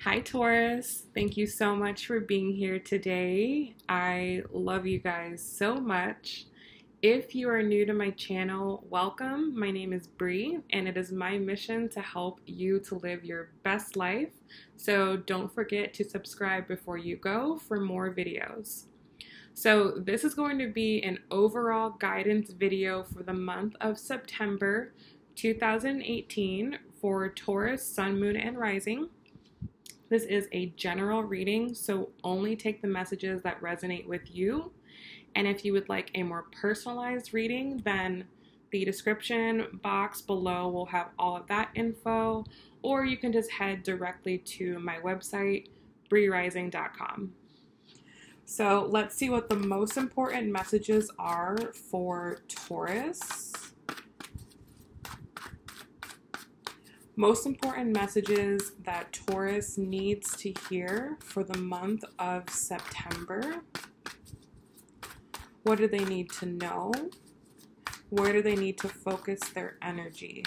Hi, Taurus. Thank you so much for being here today. I love you guys so much. If you are new to my channel, welcome. My name is Bri, and it is my mission to help you to live your best life. So don't forget to subscribe before you go for more videos. So this is going to be an overall guidance video for the month of September 2018 for Taurus, Sun, Moon, and Rising. This is a general reading, so only take the messages that resonate with you. And if you would like a more personalized reading, then the description box below will have all of that info, or you can just head directly to my website, brirising.com. So let's see what the most important messages are for Taurus. Most important messages that Taurus needs to hear for the month of September. What do they need to know? Where do they need to focus their energy?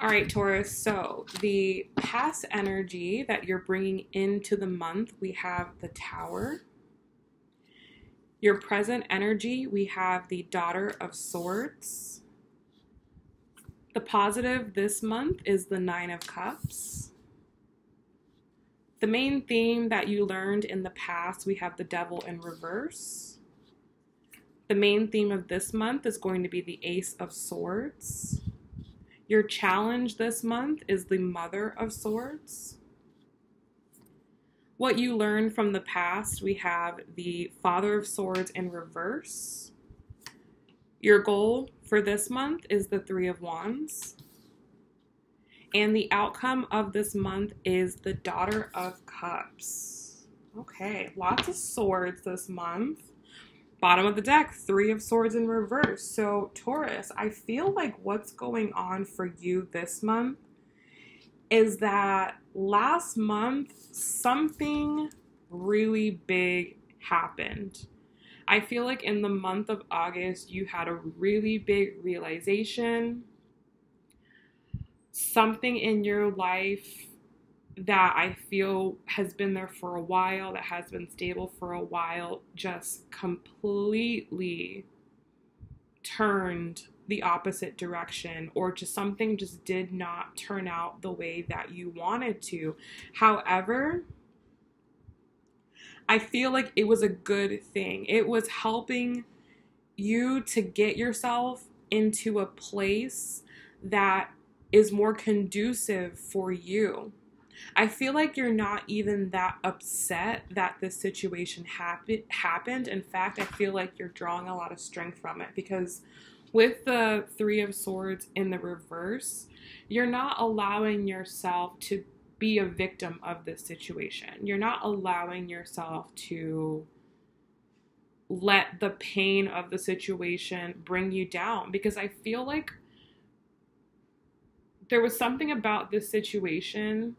All right, Taurus, so the past energy that you're bringing into the month, we have the Tower. Your present energy, we have the Daughter of Swords. The positive this month is the Nine of Cups. The main theme that you learned in the past, we have the Devil in reverse. The main theme of this month is going to be the Ace of Swords. Your challenge this month is the Mother of Swords. What you learned from the past, we have the Father of Swords in reverse. Your goal for this month is the Three of Wands. And the outcome of this month is the Daughter of Cups. Okay, lots of swords this month. Bottom of the deck, Three of Swords in reverse. So Taurus, I feel like what's going on for you this month is that last month something really big happened. I feel like in the month of August you had a really big realization. Something in your life that I feel has been there for a while, that has been stable for a while, just completely turned the opposite direction, or just something just did not turn out the way that you wanted to. However, I feel like it was a good thing. It was helping you to get yourself into a place that is more conducive for you. I feel like you're not even that upset that this situation happened. In fact, I feel like you're drawing a lot of strength from it, because with the Three of Swords in the reverse, you're not allowing yourself to be a victim of this situation. You're not allowing yourself to let the pain of the situation bring you down, because I feel like there was something about this situation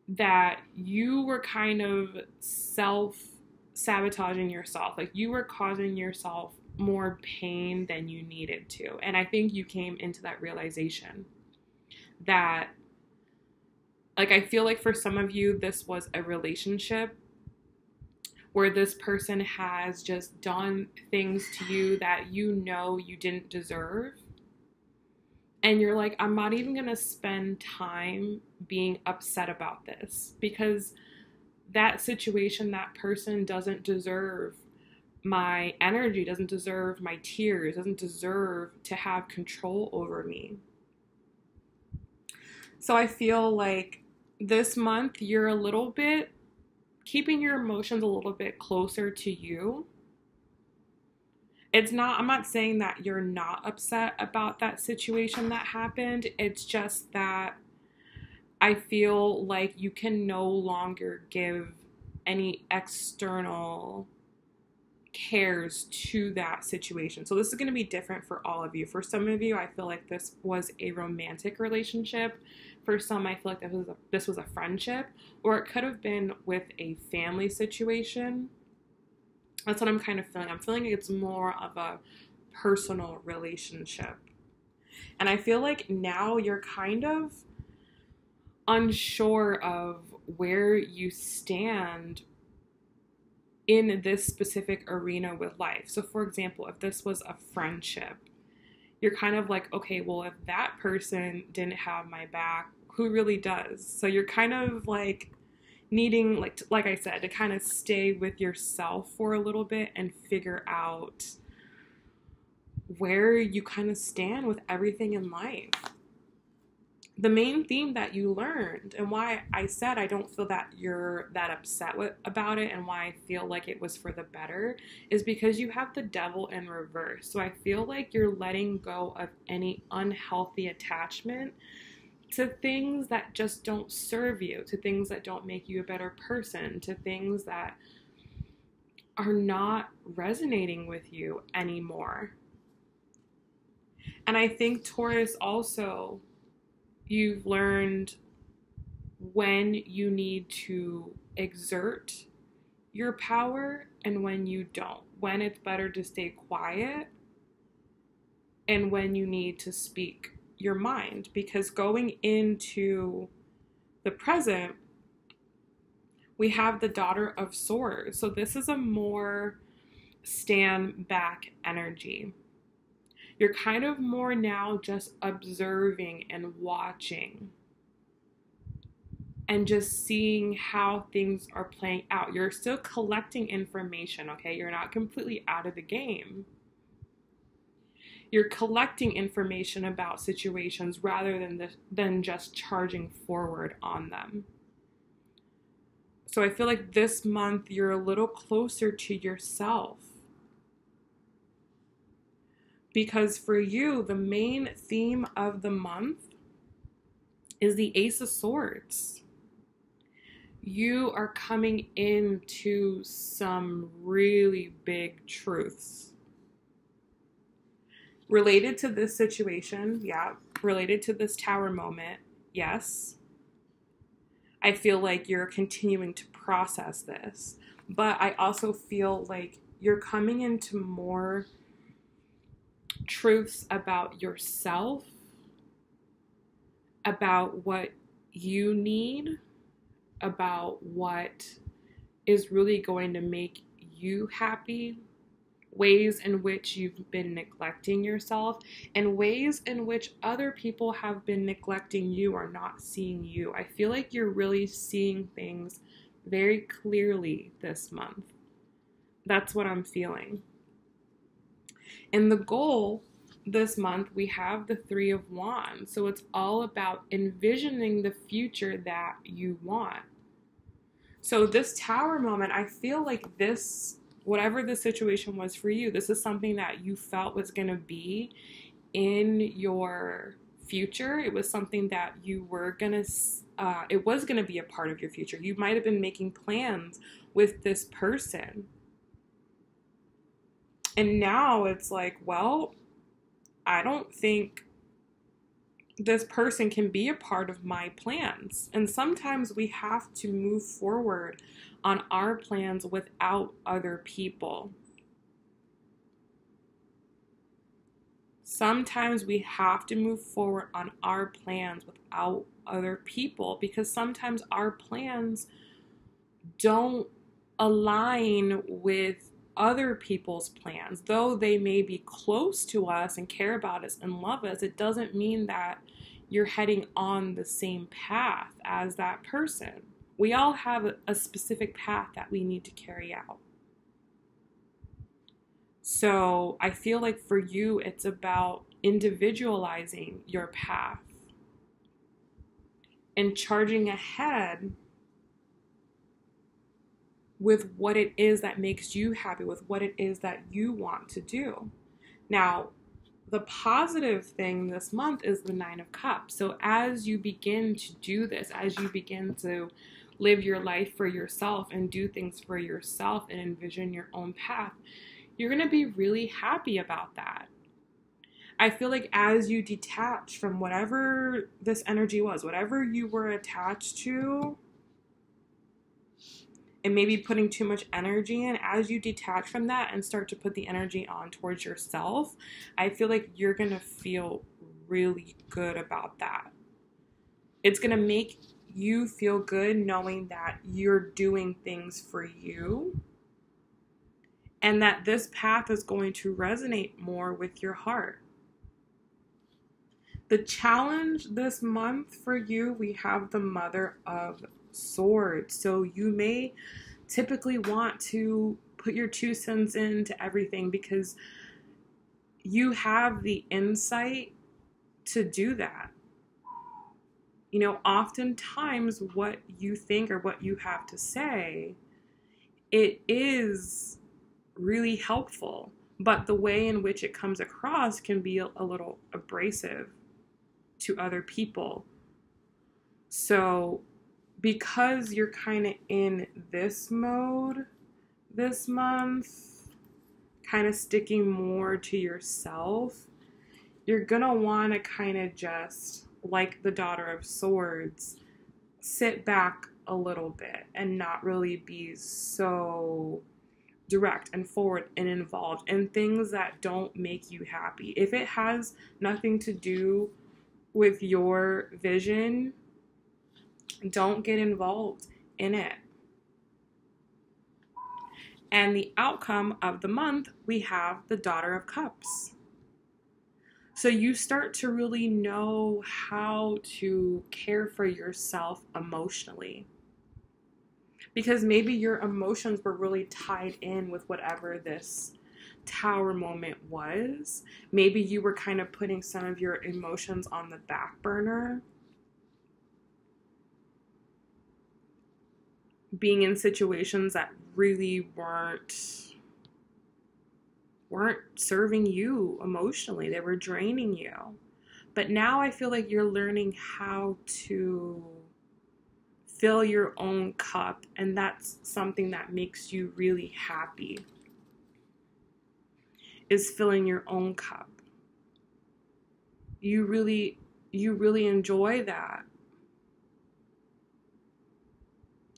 that you were kind of self-sabotaging yourself. Like you were causing yourself more pain than you needed to. And I think you came into that realization that, like, I feel like for some of you, this was a relationship where this person has just done things to you that you know you didn't deserve. And you're like, I'm not even going to spend time being upset about this, because that situation, that person doesn't deserve my energy, doesn't deserve my tears, doesn't deserve to have control over me. So I feel like this month you're a little bit keeping your emotions a little bit closer to you. I'm not saying that you're not upset about that situation that happened. It's just that I feel like you can no longer give any external cares to that situation. So this is going to be different for all of you. For some of you, I feel like this was a romantic relationship. For some, I feel like this was a friendship, or it could have been with a family situation. That's what I'm kind of feeling. I'm feeling it's more of a personal relationship. And I feel like now you're kind of unsure of where you stand in this specific arena with life. So for example, if this was a friendship, you're kind of like, okay, well, if that person didn't have my back, who really does? So you're kind of like needing, like I said, to kind of stay with yourself for a little bit and figure out where you kind of stand with everything in life. The main theme that you learned, and why I said I don't feel that you're that upset about it, and why I feel like it was for the better, is because you have the devil in reverse. So I feel like you're letting go of any unhealthy attachment to things that just don't serve you, to things that don't make you a better person, to things that are not resonating with you anymore. And I think, Taurus, also, you've learned when you need to exert your power and when you don't. When it's better to stay quiet and when you need to speak your mind. Because going into the present, we have the Daughter of Swords. So this is a more stand back energy. You're kind of more now just observing and watching and just seeing how things are playing out. You're still collecting information, okay? You're not completely out of the game. You're collecting information about situations rather than just charging forward on them. So I feel like this month you're a little closer to yourself. Because for you, the main theme of the month is the Ace of Swords. You are coming into some really big truths. Related to this situation, yeah. Related to this Tower moment, yes. I feel like you're continuing to process this. But I also feel like you're coming into more truths about yourself, about what you need, about what is really going to make you happy, ways in which you've been neglecting yourself, and ways in which other people have been neglecting you or not seeing you. I feel like you're really seeing things very clearly this month. That's what I'm feeling. And the goal this month, we have the Three of Wands. So it's all about envisioning the future that you want. So this Tower moment, I feel like this, whatever the situation was for you, this is something that you felt was going to be in your future. It was something that you were going to, it was going to be a part of your future. You might have been making plans with this person. And now it's like, well, I don't think this person can be a part of my plans. And sometimes we have to move forward on our plans without other people. Sometimes we have to move forward on our plans without other people, because sometimes our plans don't align with other people's plans. Though they may be close to us and care about us and love us, it doesn't mean that you're heading on the same path as that person. We all have a specific path that we need to carry out. So I feel like for you, it's about individualizing your path and charging ahead with what it is that makes you happy, with what it is that you want to do. Now, the positive thing this month is the Nine of Cups. So as you begin to do this, as you begin to live your life for yourself and do things for yourself and envision your own path, you're going to be really happy about that. I feel like as you detach from whatever this energy was, whatever you were attached to, and maybe putting too much energy in, as you detach from that and start to put the energy on towards yourself, I feel like you're going to feel really good about that. It's going to make you feel good knowing that you're doing things for you and that this path is going to resonate more with your heart. The challenge this month for you, we have the Mother of Swords. So you may typically want to put your 2 cents into everything because you have the insight to do that. You know, oftentimes what you think or what you have to say, it is really helpful, but the way in which it comes across can be a little abrasive to other people. So because you're kind of in this mode this month, kind of sticking more to yourself, you're gonna want to kind of just, like the Daughter of Swords, sit back a little bit and not really be so direct and forward and involved in things that don't make you happy. If it has nothing to do with your vision, don't get involved in it. And the outcome of the month, we have the Daughter of Cups. So you start to really know how to care for yourself emotionally. Because maybe your emotions were really tied in with whatever this Tower moment was. Maybe you were kind of putting some of your emotions on the back burner. Being in situations that really weren't serving you emotionally. They were draining you. But now I feel like you're learning how to fill your own cup, and that's something that makes you really happy, is filling your own cup. You really enjoy that.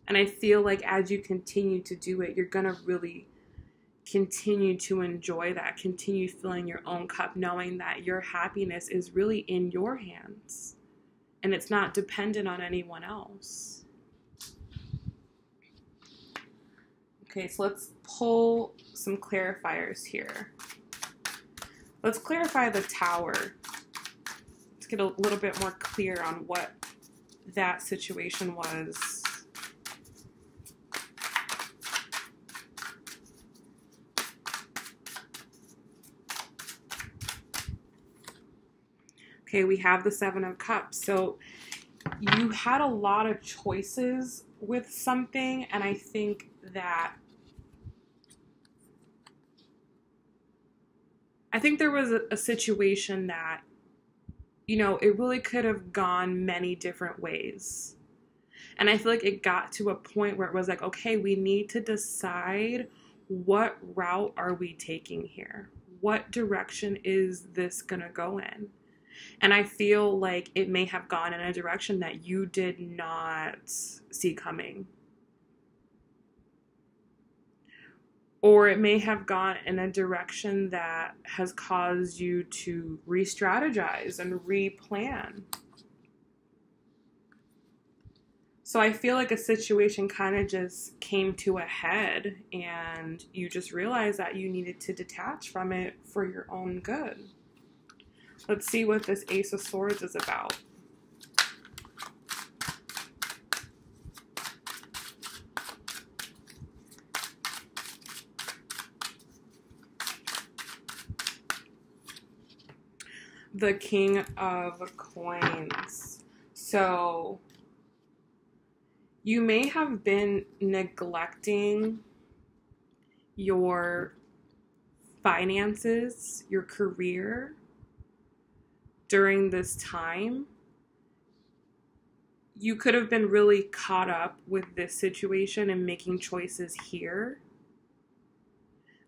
And I feel like as you continue to do it, you're gonna really continue to enjoy that, continue filling your own cup, knowing that your happiness is really in your hands and it's not dependent on anyone else. Okay, so let's pull some clarifiers here. Let's clarify the Tower. Let's get a little bit more clear on what that situation was. Okay, we have the Seven of Cups. So you had a lot of choices with something, and I think there was a situation that, you know, it really could have gone many different ways. And I feel like it got to a point where it was like, okay, we need to decide, what route are we taking here? What direction is this gonna go in? And I feel like it may have gone in a direction that you did not see coming. Or it may have gone in a direction that has caused you to re-strategize and re-plan. So I feel like a situation kind of just came to a head and you just realized that you needed to detach from it for your own good. Let's see what this Ace of Swords is about. The King of Coins. So you may have been neglecting your finances, your career during this time. You could have been really caught up with this situation and making choices here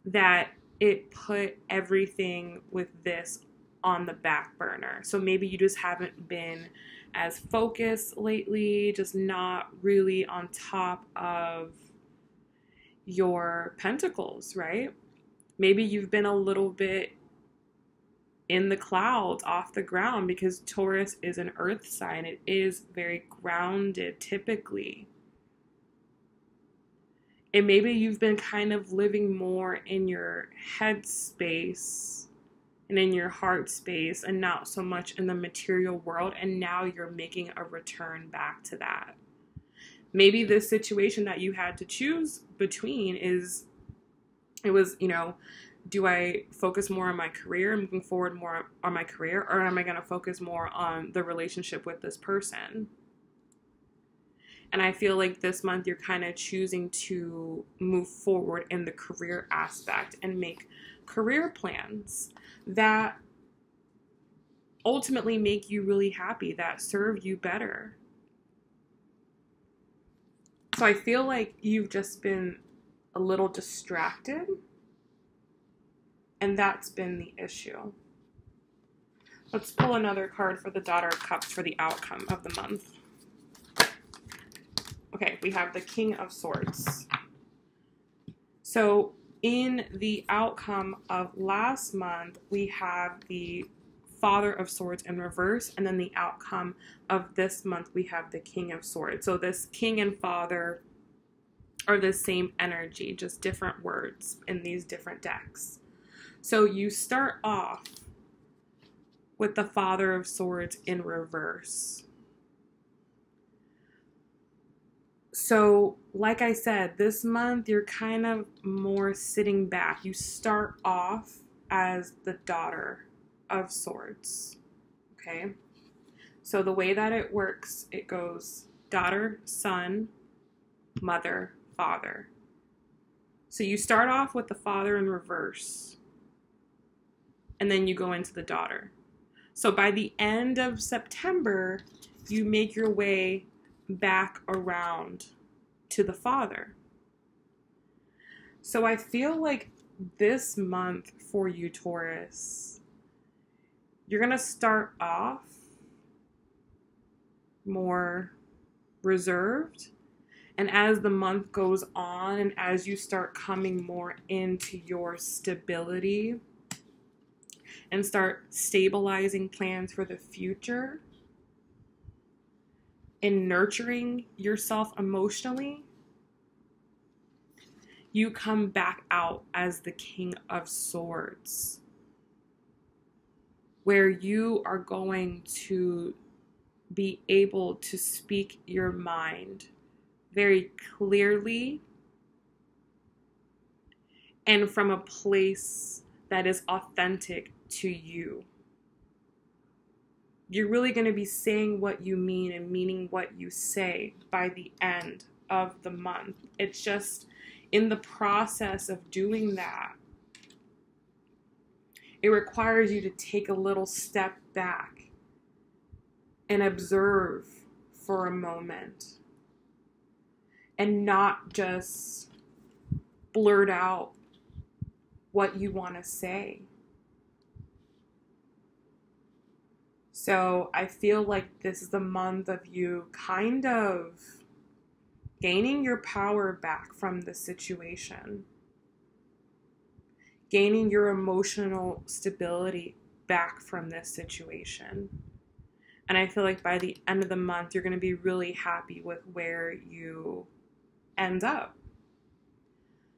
that it put everything with this on the back burner. So maybe you just haven't been as focused lately, just not really on top of your pentacles, right? Maybe you've been a little bit in the clouds, off the ground, because Taurus is an earth sign. It is very grounded typically. And maybe you've been kind of living more in your head space and in your heart space and not so much in the material world. And now you're making a return back to that. Maybe this situation that you had to choose between was, do I focus more on my career, moving forward more on my career, or am I going to focus more on the relationship with this person? And I feel like this month you're kind of choosing to move forward in the career aspect and make career plans that ultimately make you really happy, that serve you better. So I feel like you've just been a little distracted, and that's been the issue. Let's pull another card for the Daughter of Cups for the outcome of the month. Okay, we have the King of Swords. So in the outcome of last month, we have the Father of Swords in reverse, and then the outcome of this month, we have the King of Swords. So this King and Father are the same energy, just different words in these different decks. So you start off with the Father of Swords in reverse. So, like I said, this month you're kind of more sitting back. You start off as the Daughter of Swords, okay? So the way that it works, it goes daughter, son, mother, father. So you start off with the Father in reverse, and then you go into the daughter. So by the end of September, you make your way back around to the Father. So I feel like this month for you, Taurus, you're going to start off more reserved. And as the month goes on and as you start coming more into your stability and start stabilizing plans for the future and nurturing yourself emotionally, you come back out as the King of Swords, where you are going to be able to speak your mind very clearly and from a place that is authentic to you. You're really going to be saying what you mean and meaning what you say by the end of the month. It's just in the process of doing that, it requires you to take a little step back and observe for a moment and not just blurt out what you want to say. So I feel like this is the month of you kind of gaining your power back from the situation, gaining your emotional stability back from this situation. And I feel like by the end of the month, you're going to be really happy with where you end up.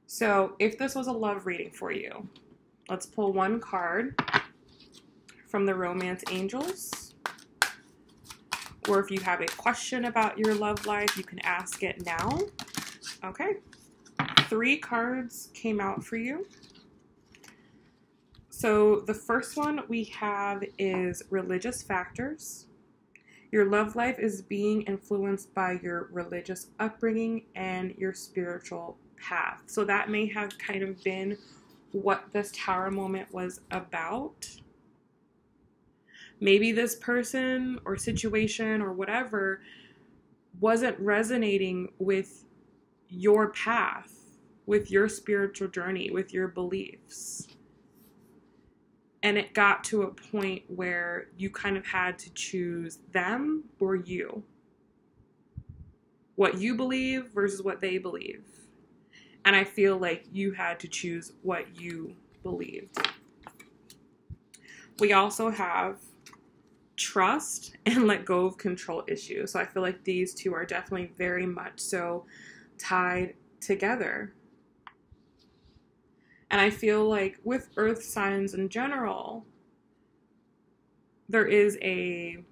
So if this was a love reading for you, let's pull one card from the Romance Angels. Or if you have a question about your love life, you can ask it now. Okay. 3 cards came out for you. So the first one we have is religious factors. Your love life is being influenced by your religious upbringing and your spiritual path. So that may have kind of been what this Tower moment was about. Maybe this person or situation or whatever wasn't resonating with your path with your spiritual journey, with your beliefs. And it got to a point where you kind of had to choose them or you. What you believe versus what they believe. And I feel like you had to choose what you believed. We also have trust and let go of control issues. So I feel like these two are definitely very much so tied together. And I feel like with earth signs in general, there is a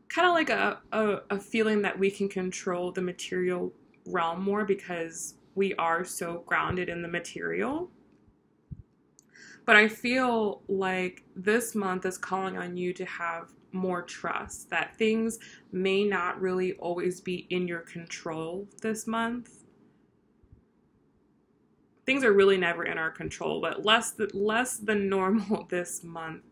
kind of like a feeling that we can control the material realm more because we are so grounded in the material. But I feel like this month is calling on you to have more trust, that things may not really always be in your control this month. Things are really never in our control, but less than normal this month.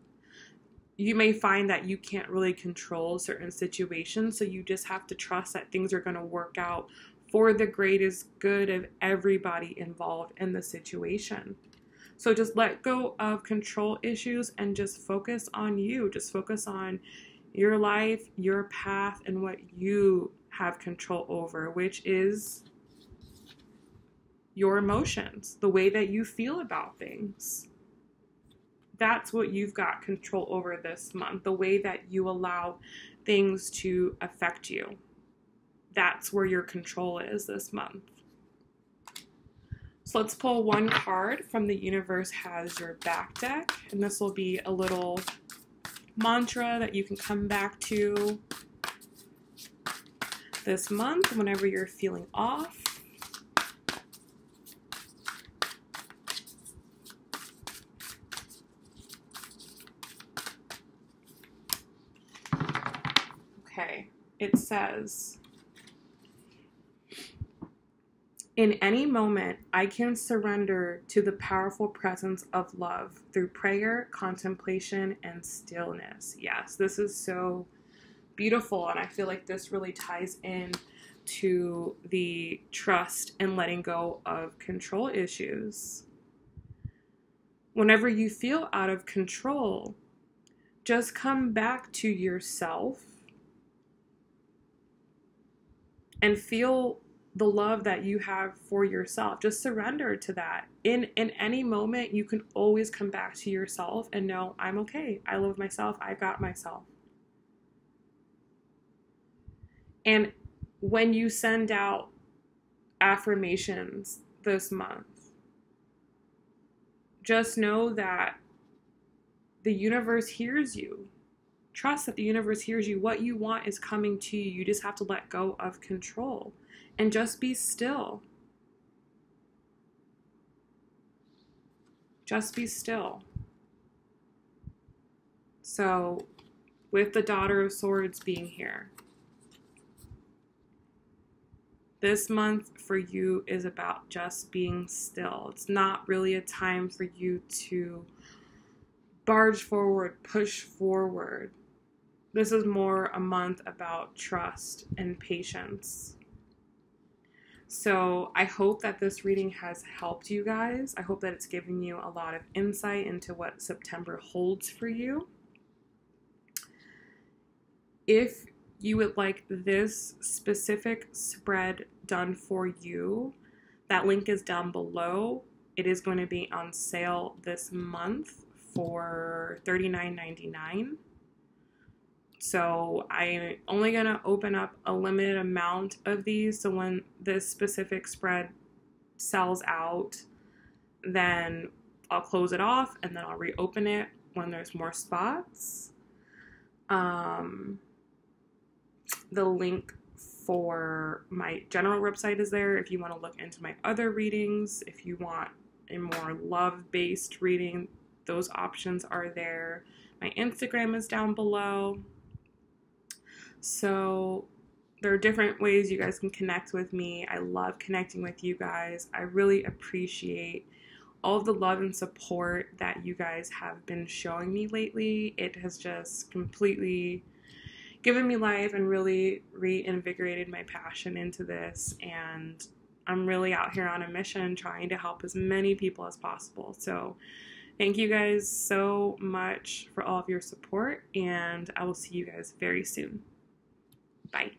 You may find that you can't really control certain situations, so you just have to trust that things are going to work out for the greatest good of everybody involved in the situation. So just let go of control issues and just focus on you. Just focus on your life, your path, and what you have control over, which is your emotions, the way that you feel about things. That's what you've got control over this month, the way that you allow things to affect you. That's where your control is this month. So let's pull one card from the Universe Has Your Back deck, and this will be a little mantra that you can come back to this month whenever you're feeling off. Okay, it says, in any moment, I can surrender to the powerful presence of love through prayer, contemplation, and stillness. Yes, this is so beautiful, and I feel like this really ties in to the trust and letting go of control issues. Whenever you feel out of control, just come back to yourself and feel the love that you have for yourself. Just surrender to that. In any moment, you can always come back to yourself and know, I'm okay. I love myself. I got myself. And when you send out affirmations this month, just know that the universe hears you. Trust that the universe hears you. What you want is coming to you. You just have to let go of control and just be still. Just be still. So, with the Daughter of Swords being here, this month for you is about just being still. It's not really a time for you to barge forward, push forward. This is more a month about trust and patience. So I hope that this reading has helped you guys. I hope that it's given you a lot of insight into what September holds for you. If you would like this specific spread done for you, that link is down below. It is going to be on sale this month for $39.99. So I'm only going to open up a limited amount of these. So when this specific spread sells out, then I'll close it off and then I'll reopen it when there's more spots. The link for my general website is there if you want to look into my other readings. If you want a more love-based reading, those options are there. My Instagram is down below. So there are different ways you guys can connect with me. I love connecting with you guys. I really appreciate all of the love and support that you guys have been showing me lately. It has just completely given me life and really reinvigorated my passion into this. And I'm really out here on a mission trying to help as many people as possible. So thank you guys so much for all of your support, and I will see you guys very soon. Bye.